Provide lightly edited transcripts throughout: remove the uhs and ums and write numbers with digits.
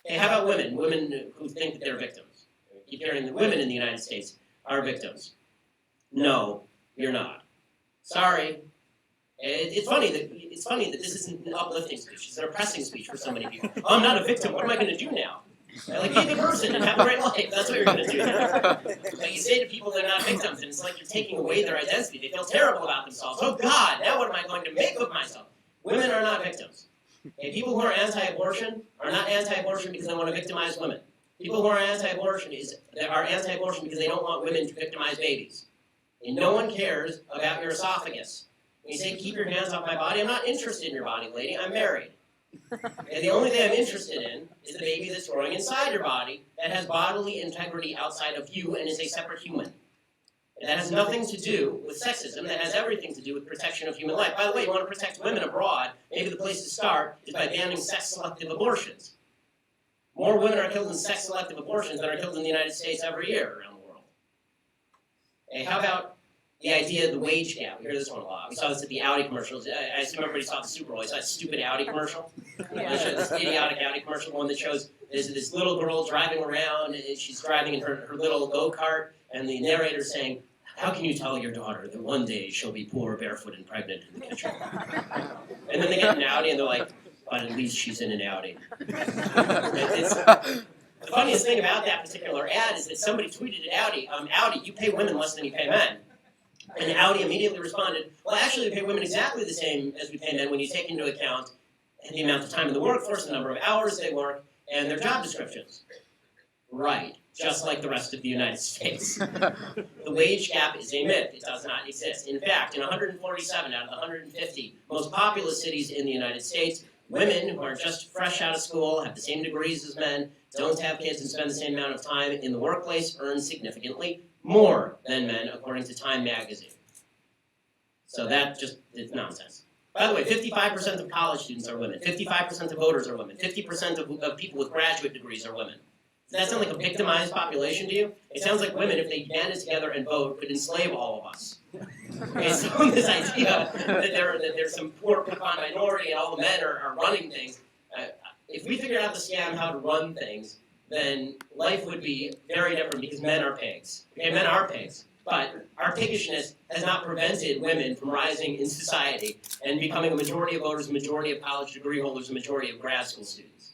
Hey, how about women? Women who think that they're victims. You keep hearing that women in the United States are victims. No, you're not. Sorry. It's funny that this isn't an uplifting speech. It's an oppressing speech for so many people. Oh, I'm not a victim. What am I going to do now? Like, be a good person and have a great life. That's what you're going to do now. Like, you say to people they're not victims, and it's like you're taking away their identity. They feel terrible about themselves. Oh, God, now what am I going to make of myself? Women are not victims. Okay, people who are anti-abortion are not anti-abortion because they want to victimize women. People who are anti-abortion are anti-abortion because they don't want women to victimize babies. And no one cares about your esophagus. When you say, keep your hands off my body, I'm not interested in your body, lady. I'm married. And the only thing I'm interested in is the baby that's growing inside your body that has bodily integrity outside of you and is a separate human. And that has nothing to do with sexism. That has everything to do with protection of human life. By the way, you want to protect women abroad, maybe the place to start is by banning sex-selective abortions. More women are killed in sex-selective abortions than are killed in the United States every year around the world. Hey, how about the idea of the wage gap? We hear this one a lot. We saw this at the Audi commercials. I assume everybody saw the Super Bowl. You saw that stupid Audi commercial? This idiotic Audi commercial, one that shows this little girl driving around, and she's driving in her little go-kart, and the narrator's saying, how can you tell your daughter that one day she'll be poor, barefoot, and pregnant in the kitchen? And then they get an Audi, and they're like, but at least she's in an Audi. The funniest thing about that particular ad is that somebody tweeted at Audi, Audi, you pay women less than you pay men. And Audi immediately responded, well, actually, we pay women exactly the same as we pay men when you take into account the amount of time in the workforce, the number of hours they work, and their job descriptions. Right, just like the rest of the United States. The wage gap is a myth. It does not exist. In fact, in 147 out of the 150 most populous cities in the United States, women who are just fresh out of school, have the same degrees as men, don't have kids, and spend the same amount of time in the workplace, earn significantly more than men, according to Time magazine. So that just is nonsense. By the way, 55% of college students are women. 55% of voters are women. 50% of people with graduate degrees are women. Does that sound like a victimized population to you? It sounds like women, if they banded together and vote, could enslave all of us. Okay, so this idea that there's some poor pecan minority and all the men are running things, if we figured out the scam how to run things, then life would be very different because men are pigs. Okay, men are pigs. But our piggishness has not prevented women from rising in society and becoming a majority of voters, a majority of college degree holders, a majority of grad school students.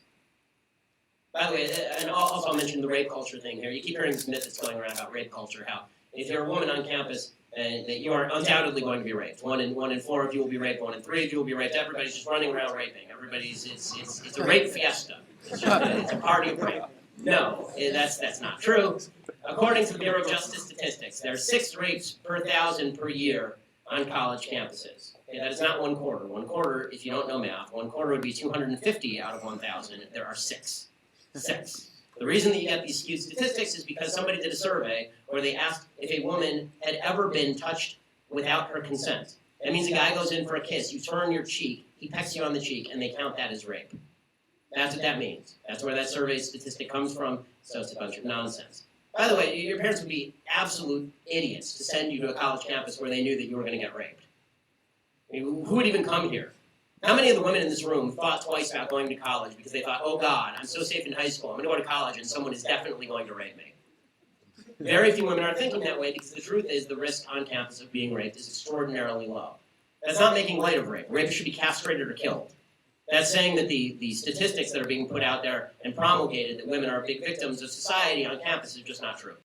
By the way, and also I'll mention the rape culture thing here. You keep hearing this myth that's going around about rape culture, how if you're a woman on campus, that you are undoubtedly going to be raped. One in four of you will be raped. 1 in 3 of you will be raped. Everybody's just running around raping. It's a rape fiesta. It's a party of rape. No, that's not true. According to the Bureau of Justice Statistics, there are 6 rapes per 1,000 per year on college campuses. Okay, that is not 1 quarter. 1 quarter, if you don't know math, 1 quarter would be 250 out of 1,000. There are 6. 6. The reason that you get these skewed statistics is because somebody did a survey where they asked if a woman had ever been touched without her consent. That means a guy goes in for a kiss, you turn your cheek, he pecks you on the cheek, and they count that as rape. That's what that means. That's where that survey statistic comes from, so it's a bunch of nonsense. By the way, your parents would be absolute idiots to send you to a college campus where they knew that you were going to get raped. I mean, who would even come here? How many of the women in this room thought twice about going to college because they thought, oh God, I'm so safe in high school, I'm going to go to college and someone is definitely going to rape me? Very few women are thinking that way because the truth is the risk on campus of being raped is extraordinarily low. That's not making light of rape. Rapists should be castrated or killed. That's saying that the statistics that are being put out there and promulgated that women are big victims of society on campus is just not true.